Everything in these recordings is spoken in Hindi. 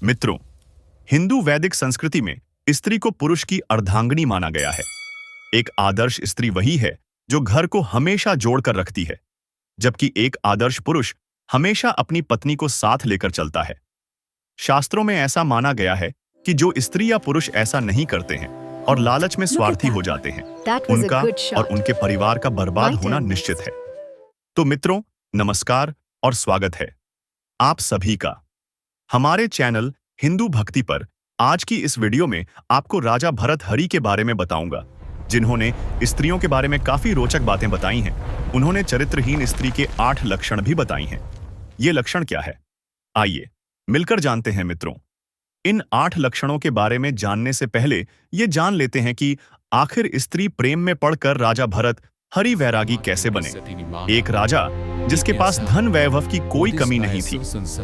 मित्रों, हिंदू वैदिक संस्कृति में स्त्री को पुरुष की अर्धांगिनी माना गया है। एक आदर्श स्त्री वही है जो घर को हमेशा जोड़कर रखती है, जबकि एक आदर्श पुरुष हमेशा अपनी पत्नी को साथ लेकर चलता है। शास्त्रों में ऐसा माना गया है कि जो स्त्री या पुरुष ऐसा नहीं करते हैं और लालच में स्वार्थी हो जाते हैं, उनका और उनके परिवार का बर्बाद होना निश्चित है। तो मित्रों, नमस्कार और स्वागत है आप सभी का हमारे चैनल हिंदू भक्ति पर। आज की इस वीडियो में आपको राजा भर्तृहरि के बारे में बताऊंगा, जिन्होंने स्त्रियों के बारे में काफी रोचक बातें बताई हैं। उन्होंने चरित्रहीन स्त्री के 8 लक्षण भी बताई हैं। ये लक्षण क्या है, आइए मिलकर जानते हैं मित्रों। इन 8 लक्षणों के बारे में जानने से पहले ये जान लेते हैं कि आखिर स्त्री प्रेम में पड़कर राजा भर्तृहरि वैरागी कैसे बने। एक राजा जिसके पास धन वैभव की कोई कमी नहीं थी,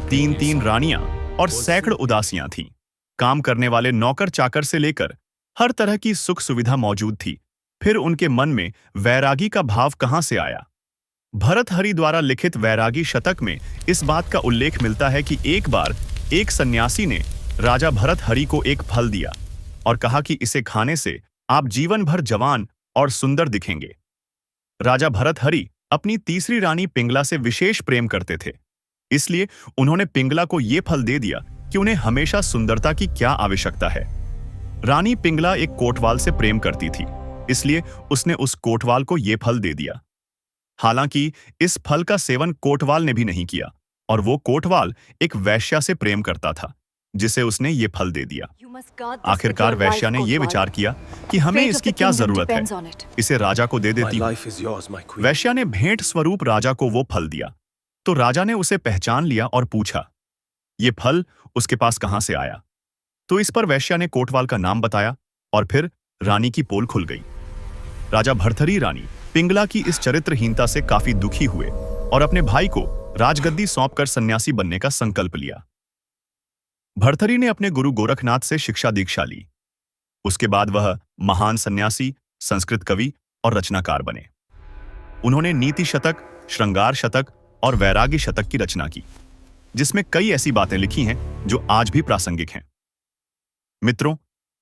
3 रानियां और सैकड़ों उदासियां थीं। काम करने वाले नौकर चाकर से लेकर हर तरह की सुख सुविधा मौजूद थी। फिर उनके मन में वैरागी का भाव कहां से आया? भर्तृहरि द्वारा लिखित वैरागी शतक में इस बात का उल्लेख मिलता है कि एक बार एक सन्यासी ने राजा भर्तृहरि को एक फल दिया और कहा कि इसे खाने से आप जीवन भर जवान और सुंदर दिखेंगे। राजा भर्तृहरि अपनी तीसरी रानी पिंगला से विशेष प्रेम करते थे, इसलिए उन्होंने पिंगला को यह फल दे दिया कि उन्हें हमेशा सुंदरता की क्या आवश्यकता है। रानी पिंगला एक कोटवाल से प्रेम करती थी, इसलिए उसने उस कोटवाल को यह फल दे दिया। हालांकि इस फल का सेवन कोटवाल ने भी नहीं किया और वो कोटवाल एक वैश्या से प्रेम करता था, जिसे उसने ये फल दे दिया। आखिरकार वैश्या ने यह विचार किया कि हमें इसकी क्या जरूरत है, इसे राजा को दे देती हूं। वैश्या ने भेंट स्वरूप राजा को वो फल दिया, तो राजा ने उसे पहचान लिया और पूछा ये फल उसके पास कहां से आया। तो इस पर वैश्या ने कोटवाल का नाम बताया और फिर रानी की पोल खुल गई। राजा भर्तृहरि रानी पिंगला की इस चरित्रहीनता से काफी दुखी हुए और अपने भाई को राजगद्दी सौंपकर सन्यासी बनने का संकल्प लिया। भर्तृहरि ने अपने गुरु गोरखनाथ से शिक्षा दीक्षा ली। उसके बाद वह महान सन्यासी, संस्कृत कवि और रचनाकार बने। उन्होंने नीति शतक, श्रृंगार शतक और वैरागी शतक की रचना की, जिसमें कई ऐसी बातें लिखी हैं जो आज भी प्रासंगिक हैं। मित्रों,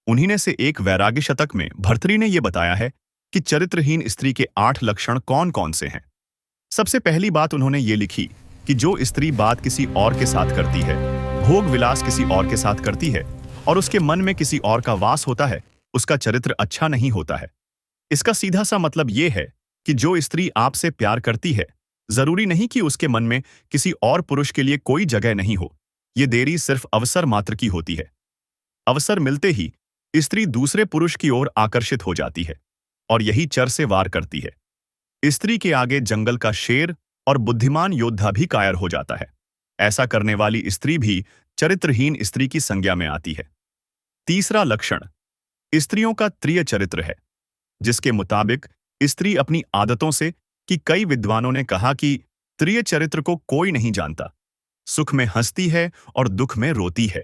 उन्हीं में से एक वैरागी शतक में भर्तृहरि ने यह बताया है कि चरित्रहीन स्त्री के 8 लक्षण कौन कौन से हैं। सबसे पहली बात उन्होंने ये लिखी कि जो स्त्री बात किसी और के साथ करती है, भोग विलास किसी और के साथ करती है और उसके मन में किसी और का वास होता है, उसका चरित्र अच्छा नहीं होता है। इसका सीधा सा मतलब यह है कि जो स्त्री आपसे प्यार करती है, जरूरी नहीं कि उसके मन में किसी और पुरुष के लिए कोई जगह नहीं हो। यह देरी सिर्फ अवसर मात्र की होती है। अवसर मिलते ही स्त्री दूसरे पुरुष की ओर आकर्षित हो जाती है और यही चर से वार करती है। स्त्री के आगे जंगल का शेर और बुद्धिमान योद्धा भी कायर हो जाता है। ऐसा करने वाली स्त्री भी चरित्रहीन स्त्री की संज्ञा में आती है। तीसरा लक्षण स्त्रियों का त्रिय चरित्र है, जिसके मुताबिक स्त्री अपनी आदतों से कि कई विद्वानों ने कहा कि त्रिय चरित्र को कोई नहीं जानता। सुख में हंसती है और दुख में रोती है।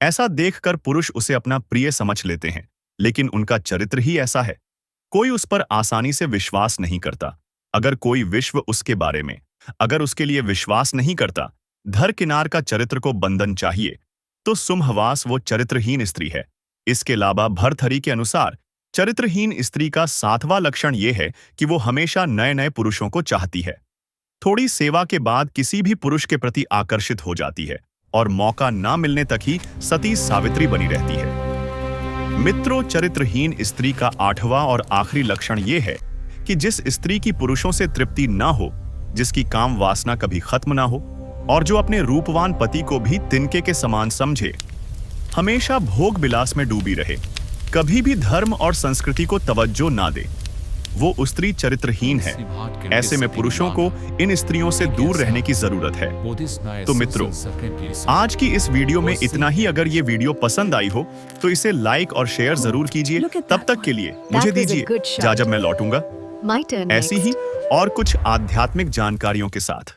ऐसा देखकर पुरुष उसे अपना प्रिय समझ लेते हैं, लेकिन उनका चरित्र ही ऐसा है। कोई उस पर आसानी से विश्वास नहीं करता। अगर कोई विश्व उसके बारे में अगर उसके लिए विश्वास नहीं करता, धरकिनार का चरित्र को बंधन चाहिए, तो सुमहवास वो चरित्रहीन स्त्री है। इसके अलावा भर्तृहरि के अनुसार चरित्रहीन स्त्री का 7वां लक्षण यह है कि वो हमेशा नए नए पुरुषों को चाहती है। थोड़ी सेवा के बाद किसी भी पुरुष के प्रति आकर्षित हो जाती है और मौका ना मिलने तक ही सती सावित्री बनी रहती है। मित्रों, चरित्रहीन स्त्री का 8वां और आखिरी लक्षण यह है कि जिस स्त्री की पुरुषों से तृप्ति ना हो, जिसकी काम वासना कभी खत्म ना हो और जो अपने रूपवान पति को भी तिनके के समान समझे, हमेशा भोग विलास में डूबी रहे, कभी भी धर्म और संस्कृति को तवज्जो ना दे, वो स्त्री चरित्रहीन है। ऐसे में पुरुषों को इन स्त्रियों से दूर रहने की जरूरत है। तो मित्रों, आज की इस वीडियो में इतना ही। अगर ये वीडियो पसंद आई हो तो इसे लाइक और शेयर जरूर कीजिए। तब तक के लिए मुझे दीजिए इजाजत, मैं लौटूंगा ऐसी ही और कुछ आध्यात्मिक जानकारियों के साथ।